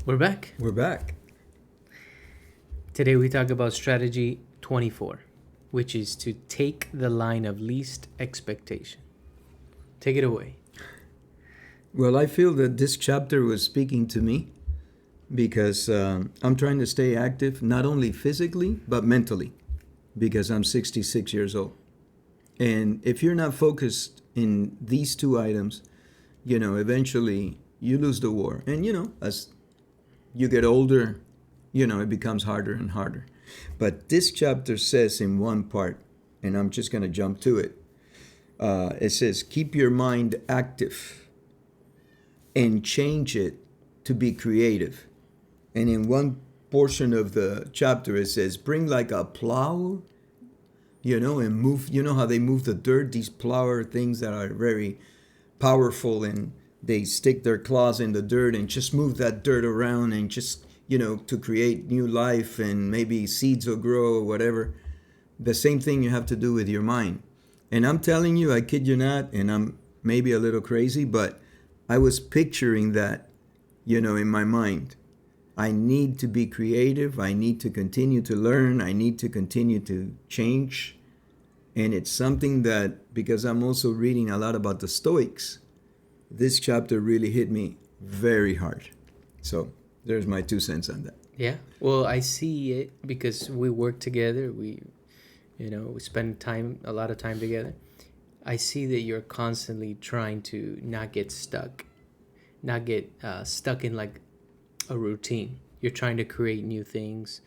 We're back. We're back. Today we talk about strategy 24, which is to take the line of least expectation. Take it away. Well, I feel that this chapter was speaking to me because I'm trying to stay active, not only physically, but mentally, because I'm 66 years old. And if you're not focused in these two items, eventually you lose the war. And, as you get older, it becomes harder and harder. But this chapter says in one part, and I'm just going to jump to it, it says, keep your mind active and change it to be creative. And in one portion of the chapter, it says, bring like a plow, and move, how they move the dirt, these plower things that are very powerful, and they stick their claws in the dirt and just move that dirt around and just, to create new life, and maybe seeds will grow or whatever. The same thing you have to do with your mind. And I'm telling you, I kid you not, and I'm maybe a little crazy, but I was picturing that, in my mind. I need to be creative. I need to continue to learn. I need to continue to change. And it's something that, because I'm also reading a lot about the Stoics, this chapter really hit me very hard. So there's my 2 cents on that. Yeah. Well, I see it because we work together. We spend a lot of time together. I see that you're constantly trying to not get stuck in like a routine. You're trying to create new things,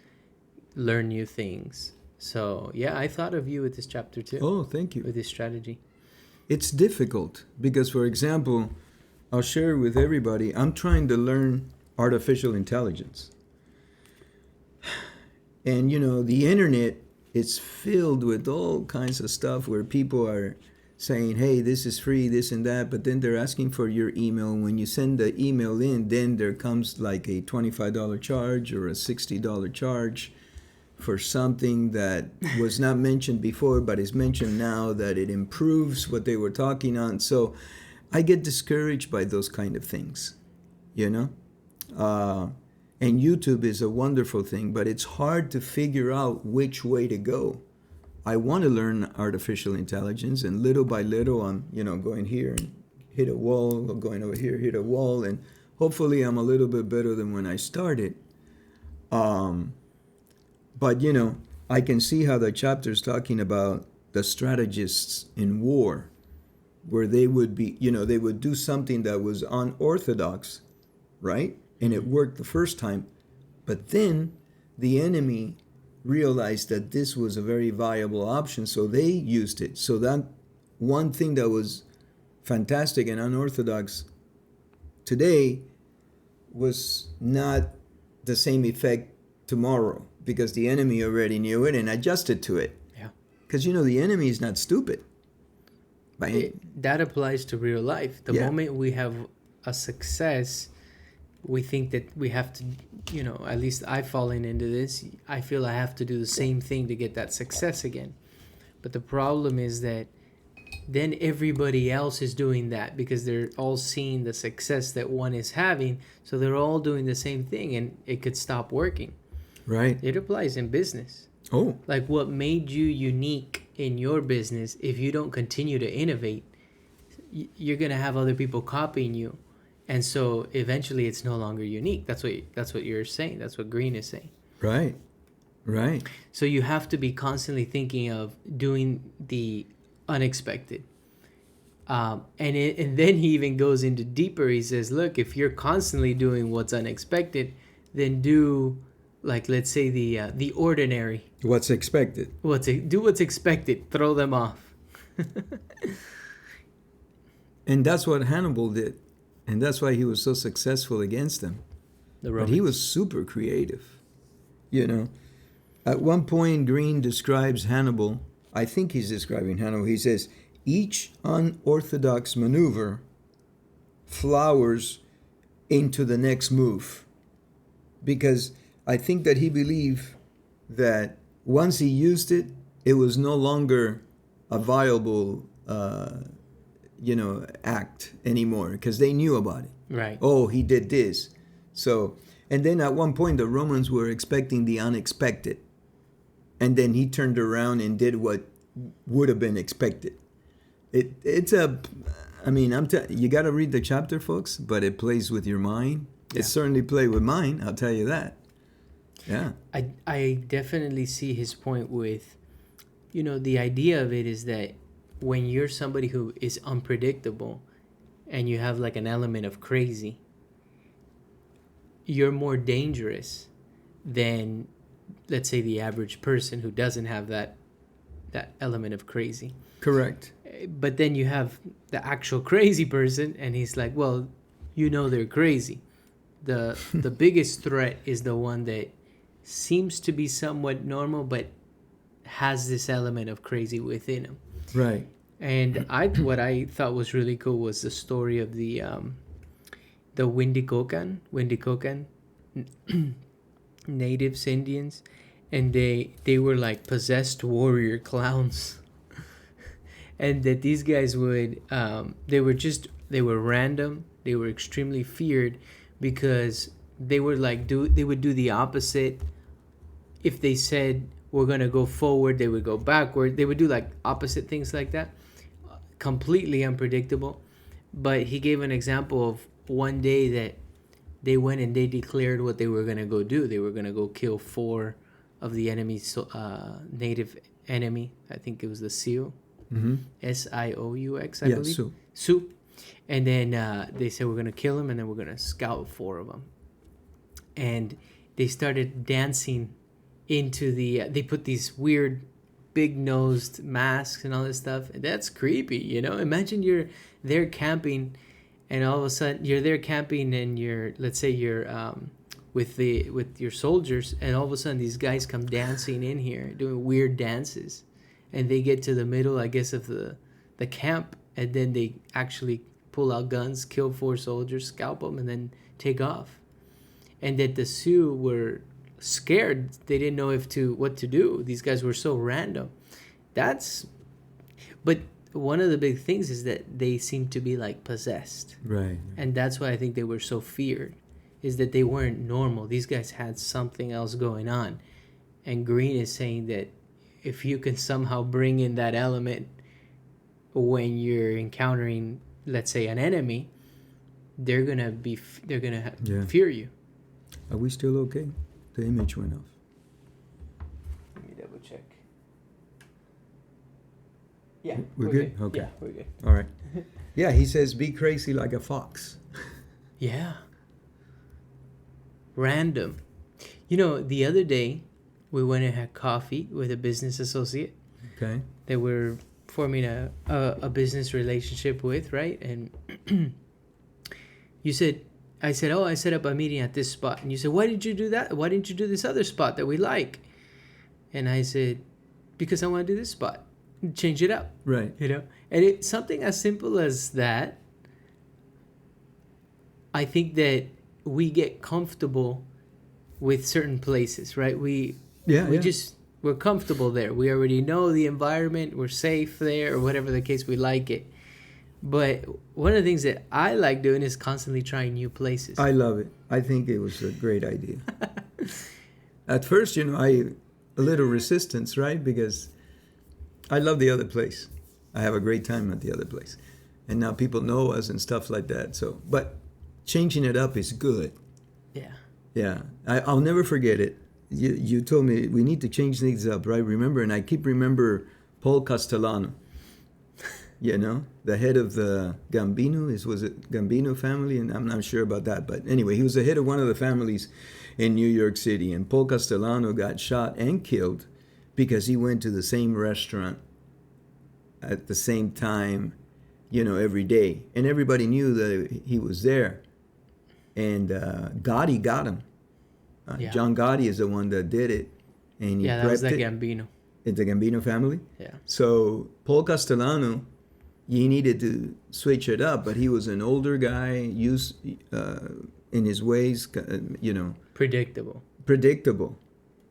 learn new things. So yeah, I thought of you with this chapter too. Oh, thank you. With this strategy. It's difficult because, for example, I'll share with everybody, I'm trying to learn artificial intelligence. And, the internet is filled with all kinds of stuff where people are saying, hey, this is free, this and that, but then they're asking for your email. When you send the email in, then there comes like a $25 charge or a $60 charge for something that was not mentioned before, but is mentioned now, that it improves what they were talking on. So I get discouraged by those kind of things, and YouTube is a wonderful thing, but it's hard to figure out which way to go. I want to learn artificial intelligence, and little by little, I'm, going here and hit a wall, or going over here, hit a wall, and hopefully I'm a little bit better than when I started. But, I can see how the chapter's talking about the strategists in war, where they would be, they would do something that was unorthodox, right? And it worked the first time. But then the enemy realized that this was a very viable option, so they used it. So that one thing that was fantastic and unorthodox today was not the same effect tomorrow, because the enemy already knew it and adjusted to it. Yeah. Because, the enemy is not stupid. That applies to real life. The moment we have a success, we think that we have to, at least I've fallen into this. I feel I have to do the same thing to get that success again. But the problem is that then everybody else is doing that because they're all seeing the success that one is having. So they're all doing the same thing, and it could stop working. Right. It applies in business. Oh. Like, what made you unique in your business, if you don't continue to innovate, you're going to have other people copying you. And so eventually it's no longer unique. That's what you're saying. That's what Greene is saying. Right. Right. So you have to be constantly thinking of doing the unexpected. And then he even goes into deeper. He says, look, if you're constantly doing what's unexpected, then do, like, let's say the ordinary. What's expected. Do what's expected. Throw them off. And that's what Hannibal did. And that's why he was so successful against them. But he was super creative. At one point, Greene describes Hannibal. I think he's describing Hannibal. He says, each unorthodox maneuver flowers into the next move. Because I think that he believed that once he used it, it was no longer a viable act anymore, because they knew about it. Right. Oh, he did this. So And then at one point, the Romans were expecting the unexpected. And then he turned around and did what would have been expected. You got to read the chapter, folks, but it plays with your mind. Yeah. It certainly played with mine, I'll tell you that. Yeah. I definitely see his point with, the idea of it is that when you're somebody who is unpredictable and you have like an element of crazy, you're more dangerous than, let's say, the average person who doesn't have that element of crazy. Correct. But then you have the actual crazy person, and he's like, well, they're crazy. The biggest threat is the one that seems to be somewhat normal, but has this element of crazy within him. Right. And what I thought was really cool was the story of the Windicocan natives, Indians, and they were like possessed warrior clowns. And that these guys would they were random, they were extremely feared because they would do the opposite. If they said we're gonna go forward, they would go backward. They would do like opposite things like that, completely unpredictable. But he gave an example of one day that they went and they declared what they were gonna go do. They were gonna go kill 4 of the enemy's native enemy. I think it was the Sioux. Mm-hmm. Sioux, I believe. Sioux. And then they said we're gonna kill him, and then we're gonna scout 4 of them. And they started dancing into they put these weird big-nosed masks and all this stuff. That's creepy, Imagine you're there camping, and all of a sudden you're there camping, and let's say you're with your soldiers, and all of a sudden these guys come dancing in here doing weird dances, and they get to the middle, I guess, of the camp, and then they actually pull out guns, kill 4 soldiers, scalp them, and then take off. And that the Sioux were scared. They didn't know what to do. These guys were so random. But one of the big things is that they seem to be like possessed. Right. And that's why I think they were so feared, is that they weren't normal. These guys had something else going on. And Greene is saying that if you can somehow bring in that element when you're encountering, let's say, an enemy, they're gonna fear you. Are we still okay? The image went off. Let me double check. Yeah, we're good. Okay. Yeah, we're good. All right. Yeah, he says, "Be crazy like a fox." Yeah. Random. The other day, we went and had coffee with a business associate. Okay. That we're forming a business relationship with, right? And I said, I set up a meeting at this spot. And you said, why did you do that? Why didn't you do this other spot that we like? And I said, because I want to do this spot. Change it up. Right. And it's something as simple as that. I think that we get comfortable with certain places, right? We're comfortable there. We already know the environment. We're safe there, or whatever the case. We like it. But one of the things that I like doing is constantly trying new places. I love it. I think it was a great idea. At first, a little resistance, right? Because I love the other place. I have a great time at the other place. And now people know us and stuff like that. So, but changing it up is good. Yeah. Yeah. I'll never forget it. You told me we need to change things up, right? Remember, and I remember Paul Castellano. The head of the Gambino, was it Gambino family? And I'm not sure about that. But anyway, he was the head of one of the families in New York City. And Paul Castellano got shot and killed because he went to the same restaurant at the same time, every day. And everybody knew that he was there. And Gotti got him. John Gotti is the one that did it. And he that was the Gambino. It's the Gambino family? Yeah. So Paul Castellano, he needed to switch it up, but he was an older guy, used in his ways, Predictable.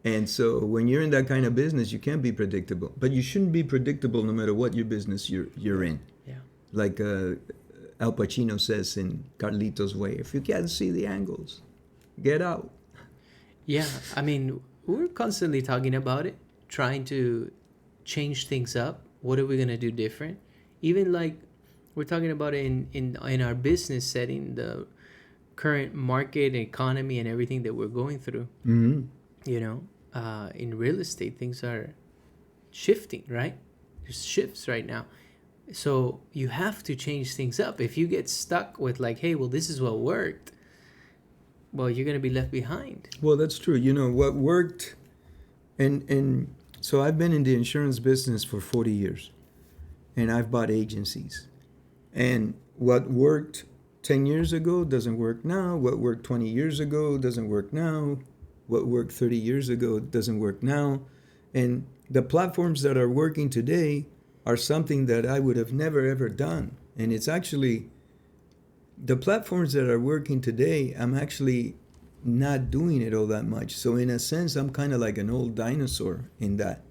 And so when you're in that kind of business, you can't be predictable. But you shouldn't be predictable no matter what your business you're in. Yeah. Like Al Pacino says in Carlito's Way, if you can't see the angles, get out. Yeah, I mean, we're constantly talking about it, trying to change things up. What are we gonna do different? Even like we're talking about it in our business setting, the current market economy and everything that we're going through. Mm-hmm. You know, in real estate, things are shifting, right? There's shifts right now. So you have to change things up. If you get stuck with like, hey, well, this is what worked, well, you're gonna be left behind. Well, that's true. You know what worked, and so I've been in the insurance business for 40 years, and I've bought agencies, and what worked 10 years ago doesn't work now. What worked 20 years ago doesn't work now. What worked 30 years ago doesn't work now, and the platforms that are working today are something that I would have never ever done, and it's actually the platforms that are working today, I'm actually not doing it all that much. So in a sense, I'm kind of like an old dinosaur in that.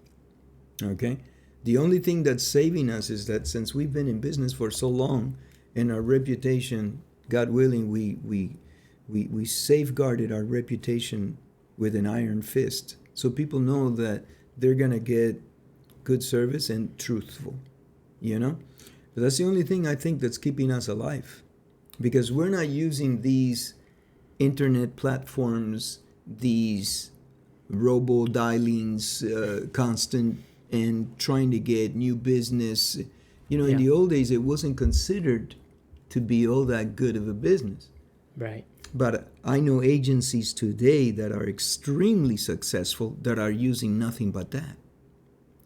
Okay? The only thing that's saving us is that since we've been in business for so long and our reputation, God willing, we safeguarded our reputation with an iron fist. So people know that they're going to get good service and truthful, you know? But that's the only thing I think that's keeping us alive. Because we're not using these internet platforms, these robo dialings, constant, and trying to get new business. You know, in the old days, it wasn't considered to be all that good of a business. Right. But I know agencies today that are extremely successful that are using nothing but that.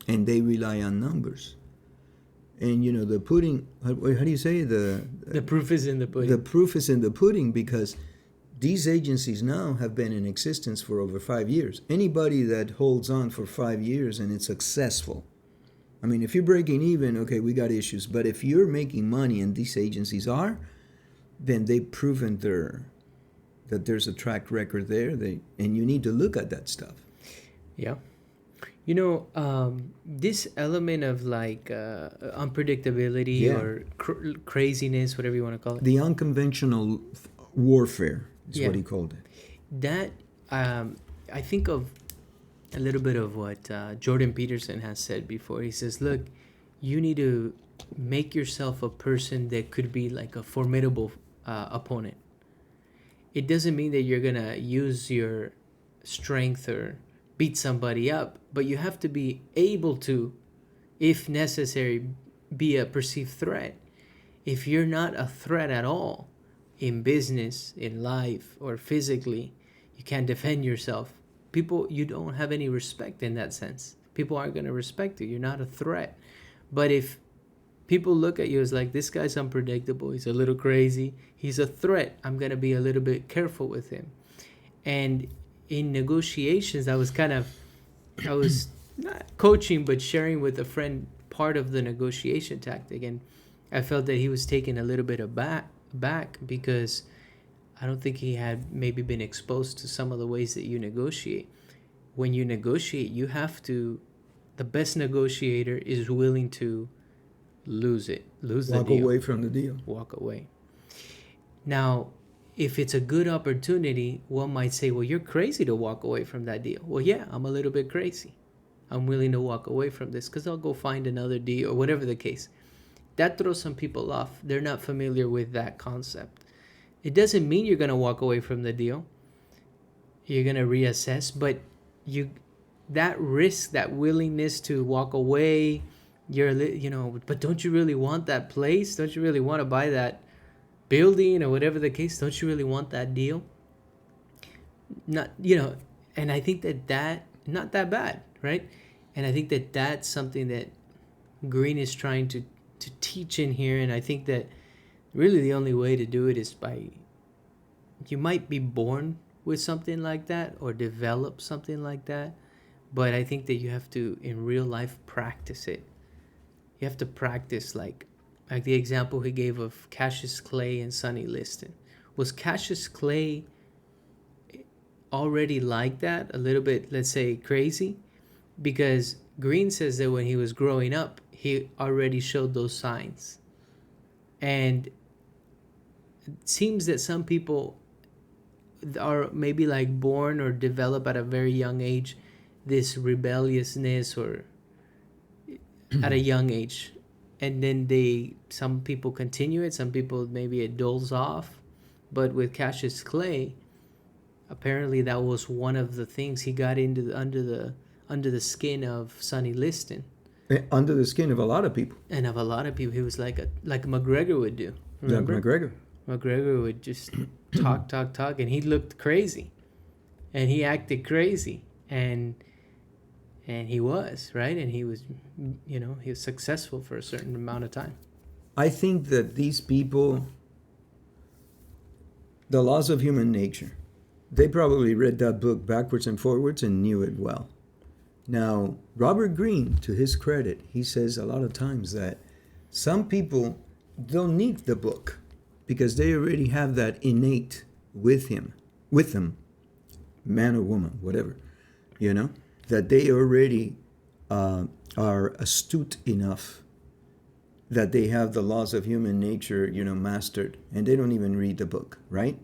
And they rely on numbers. And you know, the pudding, how do you say? The proof is in the pudding. The proof is in the pudding, because these agencies now have been in existence for over 5 years. Anybody that holds on for 5 years and it's successful, I mean, if you're breaking even, okay, we got issues. But if you're making money, and these agencies are, then they've proven that there's a track record there. And you need to look at that stuff. Yeah. You know, this element of like unpredictability or craziness, whatever you want to call it. The unconventional warfare is what he called it. That, I think of a little bit of what Jordan Peterson has said before. He says, look, you need to make yourself a person that could be like a formidable opponent. It doesn't mean that you're going to use your strength or beat somebody up, but you have to be able to, if necessary, be a perceived threat. If you're not a threat at all in business, in life, or physically, you can't defend yourself. People, you don't have any respect in that sense. People aren't going to respect you. You're not a threat. But if people look at you as like, this guy's unpredictable, he's a little crazy, he's a threat, I'm going to be a little bit careful with him. And in negotiations, I was not coaching, but sharing with a friend part of the negotiation tactic. And I felt that he was taken a little bit aback because I don't think he had maybe been exposed to some of the ways that you negotiate. When you negotiate, the best negotiator is willing to lose the deal. Walk away from the deal. Walk away. Now, if it's a good opportunity, one might say, well, you're crazy to walk away from that deal. Well, yeah, I'm a little bit crazy. I'm willing to walk away from this because I'll go find another deal or whatever the case. That throws some people off. They're not familiar with that concept. It doesn't mean you're going to walk away from the deal. You're going to reassess, but that risk, that willingness to walk away, but don't you really want that place? Don't you really want to buy that building or whatever the case? Don't you really want that deal? Not, and I think that not that bad, right? And I think that that's something that Greene is trying to teach in here. And I think that really the only way to do it is you might be born with something like that or develop something like that, but I think that you have to, in real life, practice it. You have to practice like the example he gave of Cassius Clay and Sonny Liston. Was Cassius Clay already like that? A little bit, let's say, crazy? Because Greene says that when he was growing up, he already showed those signs. And it seems that some people, are maybe like born or develop at a very young age this rebelliousness or at a young age, and then some people continue it, some people maybe it dulls off. But with Cassius Clay, apparently that was one of the things he got into under the skin of Sonny Liston. Under the skin of a lot of people. And of a lot of people, he was like McGregor would do. Remember? Like McGregor would just talk, and he looked crazy, and he acted crazy, and he was right, and he was, he was successful for a certain amount of time. I think that these people, the laws of human nature, they probably read that book backwards and forwards and knew it well. Now, Robert Greene, to his credit, he says a lot of times that some people don't need the book because they already have that innate with them, man or woman, whatever, that they already are astute enough that they have the laws of human nature, mastered, and they don't even read the book, right?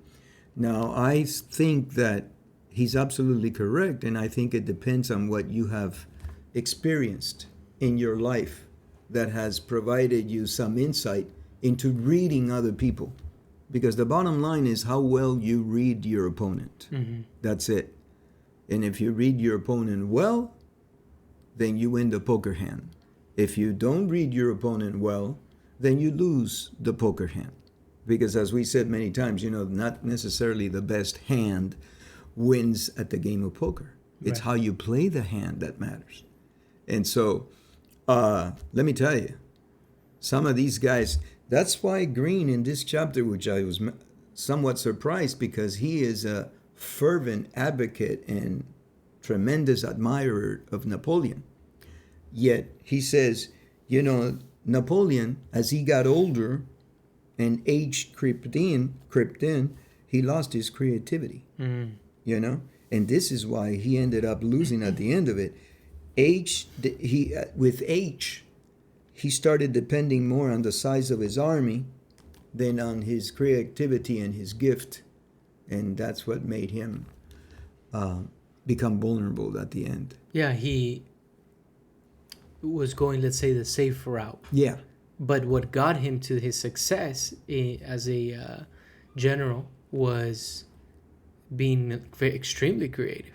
Now, I think that he's absolutely correct, and I think it depends on what you have experienced in your life that has provided you some insight into reading other people. Because the bottom line is how well you read your opponent. Mm-hmm. That's it. And if you read your opponent well, then you win the poker hand. If you don't read your opponent well, then you lose the poker hand. Because as we said many times, not necessarily the best hand wins at the game of poker. It's right. How you play the hand that matters. And so, let me tell you, some of these guys, that's why Greene in this chapter, which I was somewhat surprised because he is a fervent advocate and tremendous admirer of Napoleon. Yet he says, Napoleon, as he got older and age crept in, he lost his creativity. Mm. And this is why he ended up losing at the end of it. With age, he started depending more on the size of his army than on his creativity and his gift. And that's what made him become vulnerable at the end. Yeah, he was going, let's say, the safe route. Yeah. But what got him to his success as a general was being extremely creative,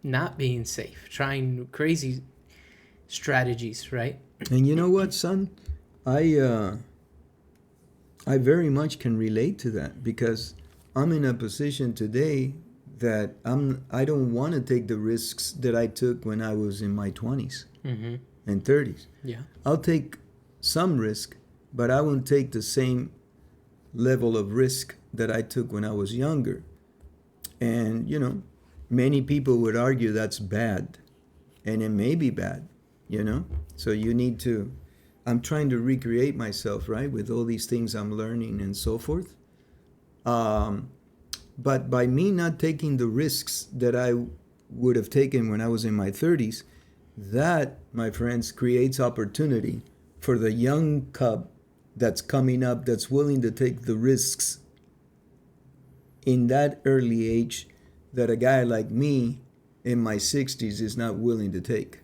not being safe, trying crazy strategies, right? And you know what, son? I very much can relate to that because I'm in a position today that I don't want to take the risks that I took when I was in my 20s mm-hmm. and 30s. Yeah. I'll take some risk, but I won't take the same level of risk that I took when I was younger. And, many people would argue that's bad. And it may be bad, So you need to, I'm trying to recreate myself, right? With all these things I'm learning and so forth. But by me not taking the risks that I would have taken when I was in my 30s, that, my friends, creates opportunity for the young cub that's coming up, that's willing to take the risks in that early age that a guy like me in my 60s is not willing to take.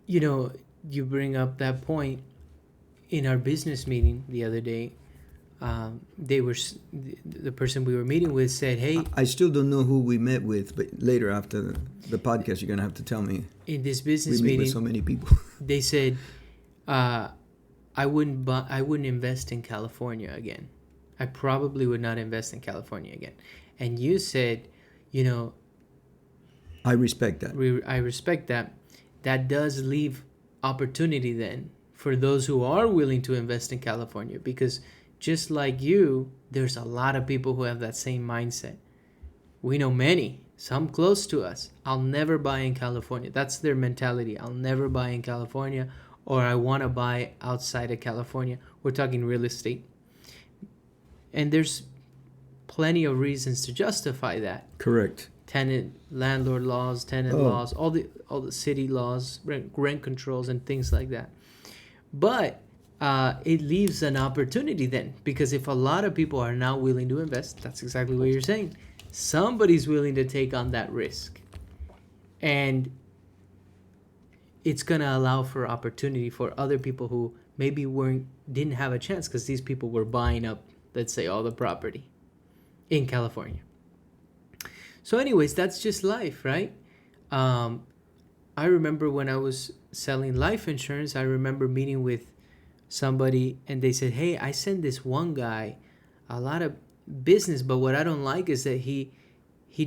You bring up that point. In our business meeting the other day, the person we were meeting with said, hey... I still don't know who we met with, but later after the podcast, you're going to have to tell me. In this business meeting, with so many people. They said, I wouldn't invest in California again. I probably would not invest in California again. And you said, I respect that. I respect that. That does leave opportunity then for those who are willing to invest in California, because just like you, there's a lot of people who have that same mindset. We know many, some close to us. I'll never buy in California. That's their mentality. I'll never buy in California, or I want to buy outside of California. We're talking real estate. And there's plenty of reasons to justify that. Correct. Landlord laws, tenant laws, all the city laws, rent controls, and things like that. But it leaves an opportunity then, because if a lot of people are now willing to invest, that's exactly what you're saying. Somebody's willing to take on that risk. And it's going to allow for opportunity for other people who maybe didn't have a chance because these people were buying up, let's say, all the property in California. So anyways, that's just life, right? I remember when I was selling life insurance, I remember meeting with somebody and they said, hey, I send this one guy a lot of business, but what I don't like is that he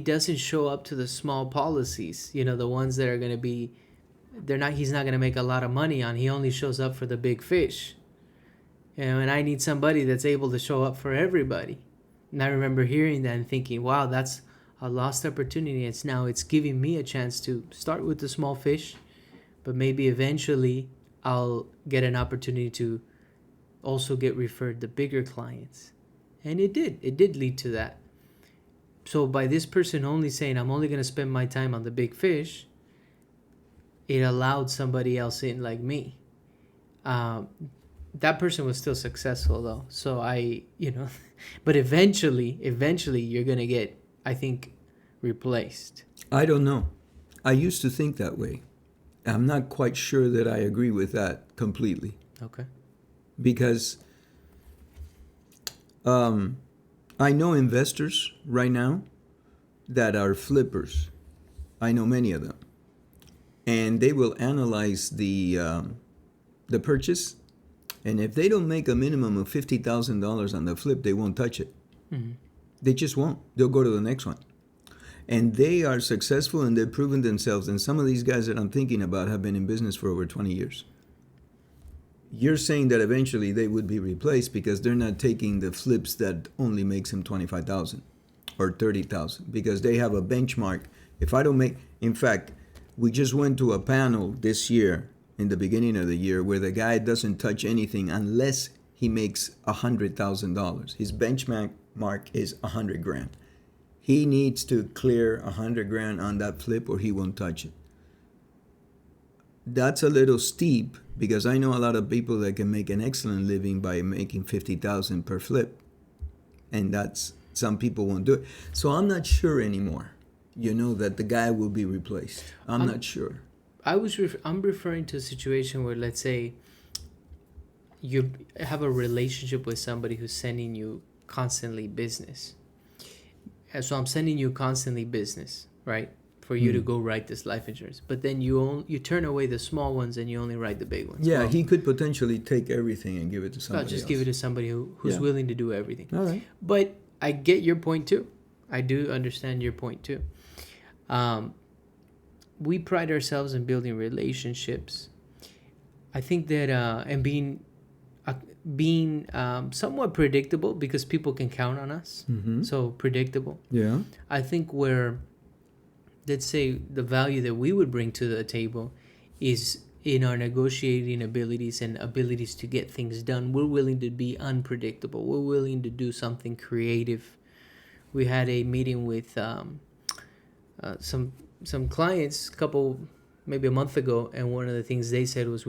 doesn't show up to the small policies, the ones that are going to be, he's not going to make a lot of money on. He only shows up for the big fish. And I need somebody that's able to show up for everybody. And I remember hearing that and thinking, wow, that's a lost opportunity. It's giving me a chance to start with the small fish, but maybe eventually I'll get an opportunity to also get referred the bigger clients. And it did lead to that. So by this person only saying, I'm only going to spend my time on the big fish, it allowed somebody else in like me. That person was still successful though. So but eventually you're going to get, I think, replaced. I don't know. I used to think that way. I'm not quite sure that I agree with that completely. Okay. Because I know investors right now that are flippers. I know many of them. And they will analyze the purchase. And if they don't make a minimum of $50,000 on the flip, they won't touch it. Mm-hmm. They just won't. They'll go to the next one. And they are successful and they've proven themselves. And some of these guys that I'm thinking about have been in business for over 20 years. You're saying that eventually they would be replaced because they're not taking the flips that only makes them $25,000 or $30,000 because they have a benchmark. If I don't make, in fact, we just went to a panel this year in the beginning of the year where the guy doesn't touch anything unless he makes $100,000. His benchmark is $100,000. He needs to clear $100,000 on that flip or he won't touch it. That's a little steep because I know a lot of people that can make an excellent living by making $50,000 per flip. And that's, some people won't do it. So I'm not sure anymore, that the guy will be replaced. I'm not sure. I'm referring to a situation where, let's say, you have a relationship with somebody who's sending you constantly business. And so I'm sending you constantly business, right? For you to go write this life insurance. But then you turn away the small ones and you only write the big ones. Yeah, well, he could potentially take everything and give it to somebody else. Just give it to somebody who's willing to do everything. All right. But I get your point too. I do understand your point too. We pride ourselves in building relationships. I think that and being somewhat predictable because people can count on us. Mm-hmm. So predictable. Yeah. I think where, let's say, the value that we would bring to the table is in our negotiating abilities and abilities to get things done. We're willing to be unpredictable. We're willing to do something creative. We had a meeting with some clients maybe a month ago, and one of the things they said was,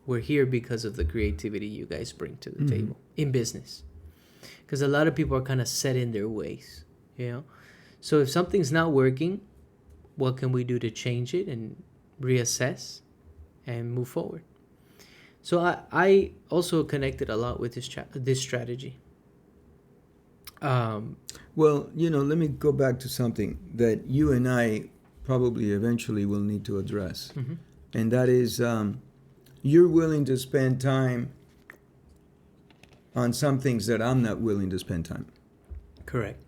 we're here because of the creativity you guys bring to the table in business. Because a lot of people are kind of set in their ways, So if something's not working, what can we do to change it and reassess and move forward? So I also connected a lot with this strategy. Well, let me go back to something that you and I probably eventually will need to address. Mm-hmm. And that is, you're willing to spend time on some things that I'm not willing to spend time. Correct.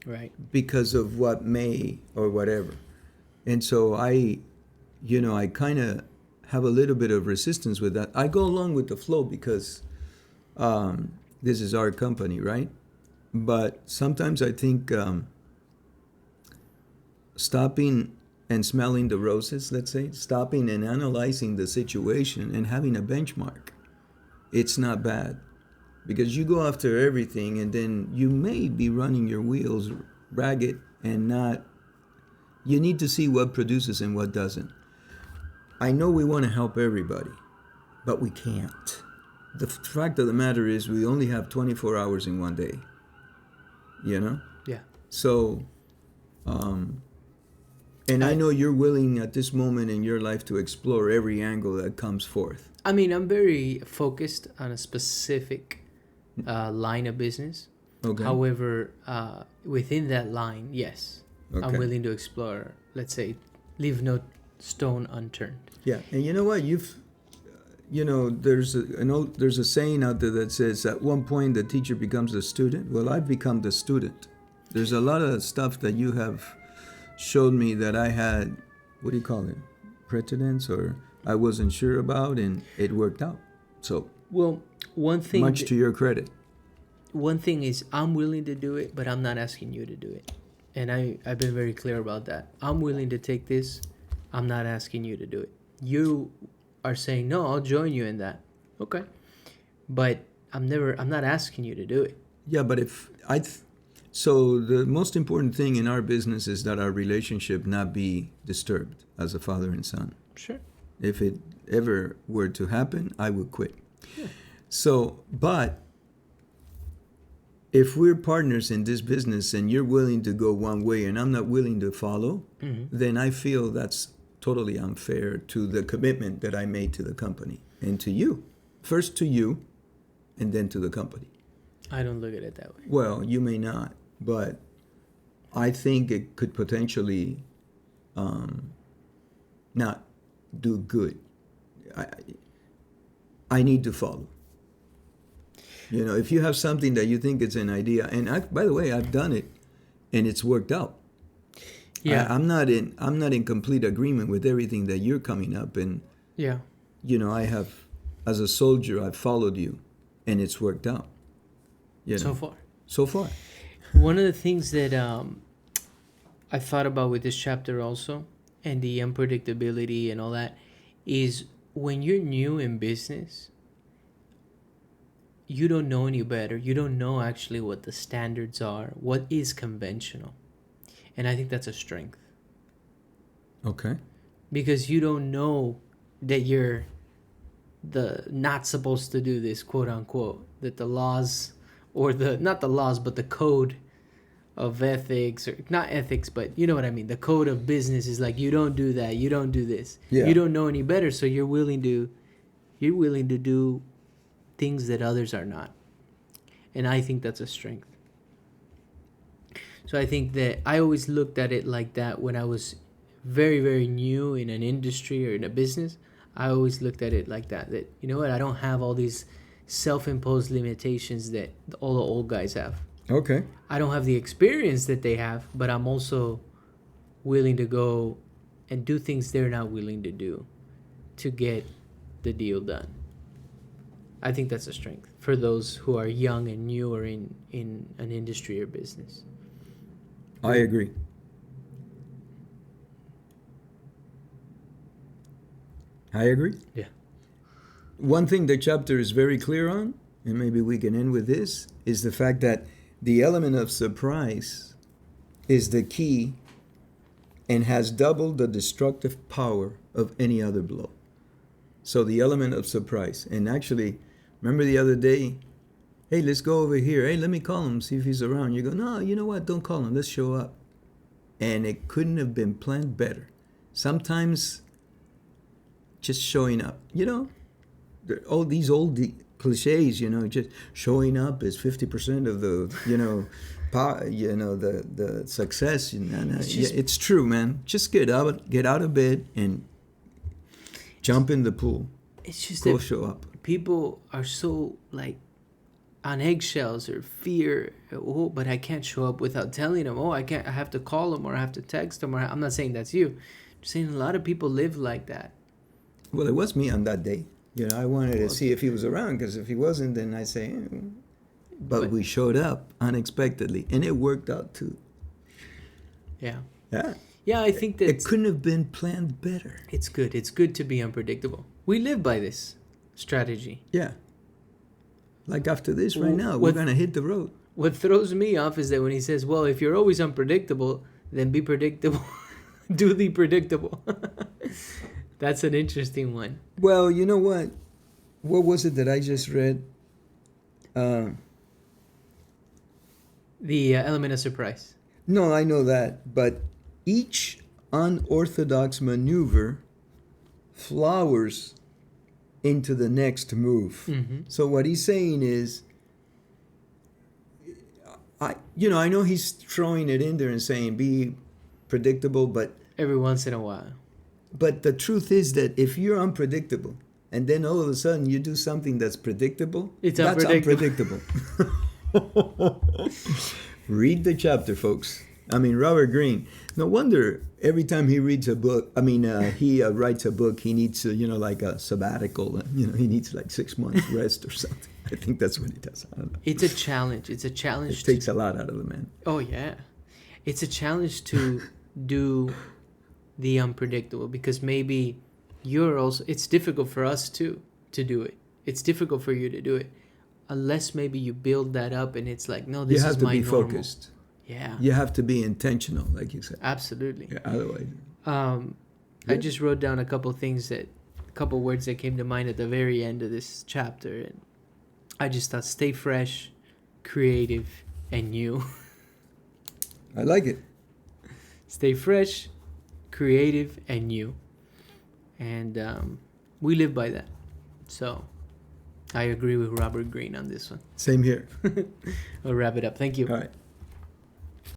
Right. Because of what may or whatever. And so I kind of have a little bit of resistance with that. I go along with the flow because this is our company, right? But sometimes I think stopping and smelling the roses, let's say, stopping and analyzing the situation and having a benchmark, it's not bad. Because you go after everything and then you may be running your wheels ragged and not. You need to see what produces and what doesn't. I know we want to help everybody, but we can't. The fact of the matter is we only have 24 hours in one day. you know? Yeah. So, and I know you're willing at this moment in your life to explore every angle that comes forth. I mean, I'm very focused on a specific line of business. Okay. However, within that line, yes, Okay. I'm willing to explore, let's say, leave no stone unturned. Yeah, and you know what? There's a saying out there that says at one point the teacher becomes the student. Well, I've become the student. There's a lot of stuff that you have showed me that I had, what do you call it, precedence, or I wasn't sure about, and it worked out. So, well, one thing, much to your credit. One thing is I'm willing to do it, but I'm not asking you to do it. And I've been very clear about that. I'm willing to take this. I'm not asking you to do it. You are saying, no, I'll join you in that. Okay. But I'm not asking you to do it. Yeah, but so the most important thing in our business is that our relationship not be disturbed as a father and son. Sure. If it ever were to happen, I would quit. Yeah. So, but if we're partners in this business and you're willing to go one way and I'm not willing to follow, then I feel that's totally unfair to the commitment that I made to the company and to you. First to you and then to the company. I don't look at it that way. Well, you may not, but I think it could potentially not do good. I need to follow. You know, if you have something that you think it's an idea, and by the way, I've done it, and it's worked out. Yeah, I'm not in complete agreement with everything that you're coming up, and yeah, you know, I have, as a soldier, I've followed you, and it's worked out. You know, so far. One of the things that I thought about with this chapter also, and the unpredictability and all that, is when you're new in business, you don't know any better. You don't know actually what the standards are, what is conventional. And I think that's a strength. Okay. Because you don't know that you're not supposed to do this, quote unquote, that the laws, or not the laws, but the code of ethics, or not ethics, but you know what I mean. The code of business is like, you don't do that, you don't do this. Yeah. You don't know any better, so you're willing to do things that others are not. And I think that's a strength. So I think that I always looked at it like that when I was very, very new in an industry or in a business. I always looked at it like that, you know what, I don't have all these self-imposed limitations that all the old guys have. Okay. I don't have the experience that they have, but I'm also willing to go and do things they're not willing to do to get the deal done. I think that's a strength for those who are young and new or in an industry or business. I agree. Yeah. One thing the chapter is very clear on, and maybe we can end with this, is the fact that the element of surprise is the key and has double the destructive power of any other blow. So the element of surprise. And actually, remember the other day, hey, let's go over here. Hey, let me call him, see if he's around. You go, no, you know what? Don't call him. Let's show up. And it couldn't have been planned better. Sometimes just showing up, you know, all these old cliches, you know, just showing up is 50% of the, you know, the success. It's true, man. Just get out of bed and jump in the pool. It's just go that show up. People are so like on eggshells or fear. Oh, but I can't show up without telling them. Oh, I can't. I have to call them or I have to text them. Or I'm not saying that's you. I'm saying a lot of people live like that. Well, it was me on that day. You know, I wanted to see if he was around, because if he wasn't, then I'd say, But we showed up unexpectedly, and it worked out too. Yeah. Yeah. Yeah, I think that it couldn't have been planned better. It's good. It's good to be unpredictable. We live by this strategy. Yeah. Like after this right now, we're going to hit the road. What throws me off is that when he says, well, if you're always unpredictable, then be predictable. Do the predictable. That's an interesting one. Well, you know what? What was it that I just read? The element of surprise. No, I know that, but each unorthodox maneuver flowers into the next move. Mm-hmm. So what he's saying is, I know he's throwing it in there and saying be predictable, but Every once in a while. But the truth is that if you're unpredictable and then all of a sudden you do something that's predictable, that's unpredictable. Read the chapter, folks. I mean, Robert Greene. No wonder every time he reads a book, he writes a book, he needs, like a sabbatical. He needs like 6 months rest or something. I think that's what he does. I don't know. It's a challenge. It takes a lot out of the man. Oh, yeah. It's a challenge to do the unpredictable, because maybe it's difficult for us too to do it. It's difficult for you to do it unless maybe you build that up and it's like, no, this is my normal. You have to be focused. Yeah. You have to be intentional, like you said. Absolutely. Yeah, otherwise. I just wrote down a couple words that came to mind at the very end of this chapter, and I just thought, stay fresh, creative, and new. I like it. Stay fresh, creative, and new. And we live by that. So I agree with Robert Greene on this one. Same here. We'll wrap it up. Thank you. All right.